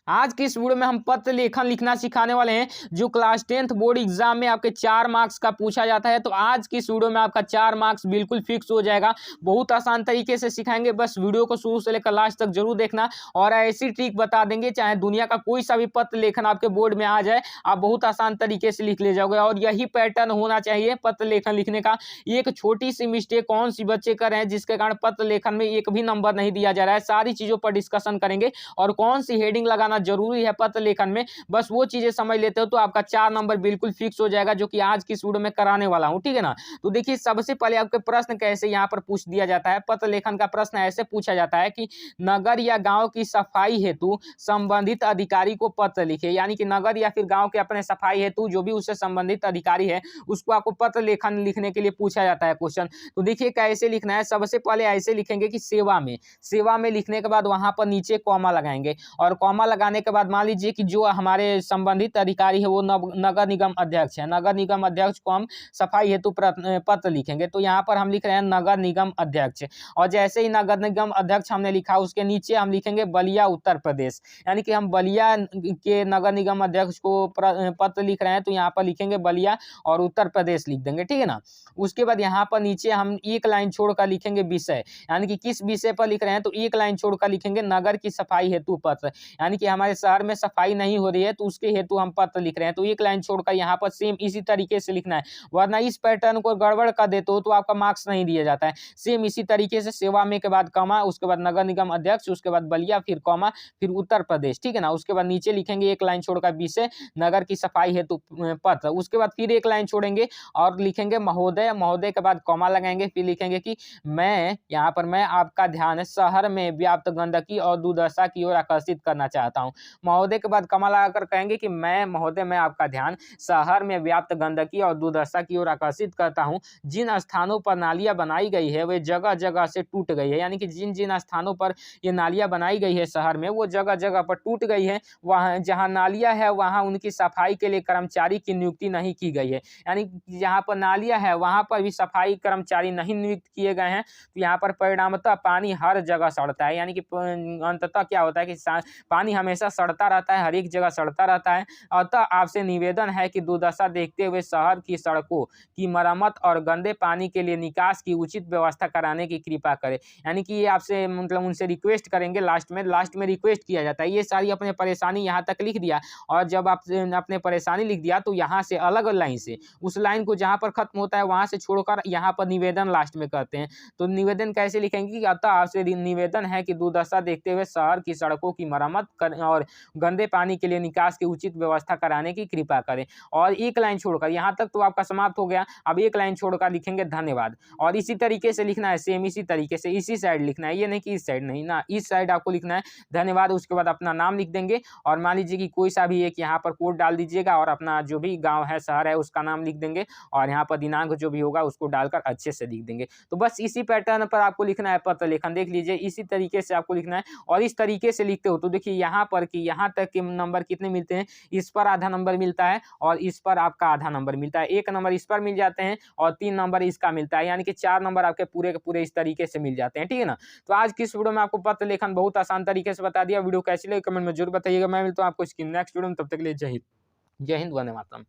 आज की इस वीडियो में हम पत्र लेखन लिखना सिखाने वाले हैं जो क्लास 10th बोर्ड एग्जाम में आपके 4 मार्क्स का पूछा जाता है। तो आज की इस वीडियो में आपका 4 मार्क्स बिल्कुल फिक्स हो जाएगा। बहुत आसान तरीके से सिखाएंगे, बस वीडियो को शुरू से लेकर लास्ट तक जरूर देखना। और ऐसी ट्रिक बता देंगे, चाहे दुनिया का कोई सा भी पत्र लेखन आपके बोर्ड में आ जाए, आप बहुत आसान तरीके से लिख ले जाओगे। और यही पैटर्न होना चाहिए पत्र लेखन लिखने का। एक छोटी सी मिस्टेक कौन सी बच्चे कर रहे हैं जिसके कारण पत्र लेखन में एक भी नंबर नहीं दिया जा रहा है, सारी चीजों पर डिस्कशन करेंगे। और कौन सी हेडिंग लगाना जरूरी है पत्र लेखन में, बस वो चीजें समझ लेते हो तो आपका 4 नंबर बिल्कुल फिक्स हो जाएगा, जो कि आज की इस वीडियो में कराने वाला हूं। ठीक है ना। तो देखिए, सबसे पहले आपके प्रश्न कैसे यहाँ पर पूछ दिया जाता है। पत्र लेखन का प्रश्न ऐसे पूछा जाता है कि नगर या गांव की सफाई हेतु संबंधित अधिकारी को पत्र लिखे। यानी कि नगर या फिर गांव के अपने सफाई हेतु जो भी उससे संबंधित अधिकारी है उसको आपको पत्र लेखन लिखने के लिए पूछा जाता है क्वेश्चन। तो देखिए कैसे लिखना है। सबसे पहले ऐसे लिखेंगे कि सेवा में लिखने के बाद वहां पर नीचे कॉमा लगाएंगे। और कॉमा लगाने के बाद मान लीजिए कि जो हमारे संबंधित अधिकारी है वो नगर निगम अध्यक्ष है। नगर निगम अध्यक्ष को हम सफाई हेतु पत्र लिखेंगे। तो यहाँ पर हम लिख रहे हैं नगर निगम अध्यक्ष। और जैसे ही नगर निगम अध्यक्ष हमने लिखा, उसके नीचे हम लिखेंगे बलिया उत्तर प्रदेश। यानी कि हम बलिया के नगर निगम अध्यक्ष को पत्र लिख रहे हैं, तो यहाँ पर लिखेंगे बलिया और उत्तर प्रदेश लिख देंगे। ठीक है ना। उसके बाद यहाँ पर नीचे हम एक लाइन छोड़कर लिखेंगे विषय, यानी कि किस विषय पर लिख रहे हैं, तो एक लाइन छोड़कर लिखेंगे नगर की सफाई हेतु पत्र। यानी कि हमारे शहर में सफाई नहीं हो रही है तो उसके हेतु हम पत्र लिख रहे हैं। तो एक लाइन छोड़कर यहाँ पर सेम इसी तरीके से लिखना है, वरना इस पैटर्न को गड़बड़ कर देते हो तो आपका मार्क्स नहीं दिया जाता है। सेम इसी तरीके से सेवा में के बाद कॉमा, उसके बाद नगर निगम अध्यक्ष, उसके बाद बलिया, फिर कॉमा, फिर उत्तर प्रदेश। ठीक है ना। उसके बाद नीचे लिखेंगे एक लाइन छोड़कर विषय नगर की सफाई हेतु पत्र। उसके बाद फिर एक लाइन छोड़ेंगे और लिखेंगे महोदय। महोदय के बाद कॉमा लगाएंगे, फिर लिखेंगे कि मैं आपका ध्यान शहर में व्याप्त गंदगी और दुर्दशा की ओर आकर्षित करना चाहता हूं। महोदय के बाद कॉमा लगाकर कहेंगे कि मैं आपका ध्यान शहर में व्याप्त गंदगी और दुर्दशा की ओर आकर्षित करता हूं। जिन स्थानों पर नालियां बनाई गई है वे जगह जगह से टूट गई है। यानी कि जिन जिन स्थानों पर ये नालियां बनाई गई है शहर में, वो जगह जगह पर टूट गई है। वहां जहां नालियां है वहां उनकी सफाई के लिए कर्मचारी की नियुक्ति नहीं की गई है। यानी जहां पर नालियां है वहां पर भी सफाई कर्मचारी नहीं नियुक्त किए गए हैं। तो यहाँ पर परिणामतः पानी हर जगह सड़ता है। यानी कि अंततः क्या होता है कि पानी हमेशा सड़ता रहता है, हर एक जगह सड़ता रहता है। अतः आपसे निवेदन है कि दुर्दशा देखते हुए शहर की सड़कों की मरम्मत और गंदे पानी के लिए निकास की उचित व्यवस्था कराने की कृपा करें। यानी कि आपसे मतलब उनसे रिक्वेस्ट करेंगे। लास्ट में रिक्वेस्ट किया जाता है। ये सारी अपने परेशानी यहाँ तक लिख दिया, और जब आप अपने परेशानी लिख दिया तो यहाँ से अलग लाइन से उस लाइन को जहाँ पर खत्म होता है वहां से छोड़कर यहाँ पर निवेदन लास्ट में करते हैं। तो निवेदन कैसे लिखेंगे कि अतः आपसे निवेदन है कि दुर्दशा देखते हुए शहर की सड़कों की मरम्मत करें और गंदे पानी के लिए निकास की उचित व्यवस्था कराने की कृपा करें। और एक लाइन छोड़कर, यहाँ तक तो आपका समाप्त हो गया। अब एक लाइन छोड़कर लिखेंगे धन्यवाद। और इसी तरीके से लिखना है, सेम इसी तरीके से इसी साइड लिखना है। ये नहीं कि इस साइड नहीं ना, इस साइड आपको लिखना है धन्यवाद। उसके बाद अपना नाम लिख देंगे और मान लीजिए कि कोई सा भी एक यहाँ पर कोड डाल दीजिएगा और अपना जो भी गाँव है शहर है उसका नाम लिख देंगे और यहाँ पर दिनांक जो भी होगा उसको डालकर अच्छे से लिख देंगे। तो बस इसी पैटर्न पर आपको लिखना है पत्र लेखन। देख लीजिए इसी तरीके से आपको लिखना है। और इस तरीके से लिखते हो तो देखिए यहाँ पर कि यहाँ तक के नंबर कितने मिलते हैं, इस पर आधा नंबर मिलता है और इस पर आपका आधा नंबर मिलता है। 1 नंबर इस पर मिल जाते हैं और 3 नंबर इसका मिलता है। यानी कि 4 नंबर आपके पूरे के पूरे इस तरीके से मिल जाते हैं। ठीक है ना। तो आज की इस वीडियो में आपको पत्र लेखन बहुत आसान तरीके से बता दिया। वीडियो कैसी लगी कमेंट में जरूर बताइएगा। मैं मिलता हूँ आपको इसकी नेक्स्ट वीडियो में, तब तक के लिए जय हिंद, वंदे मातरम।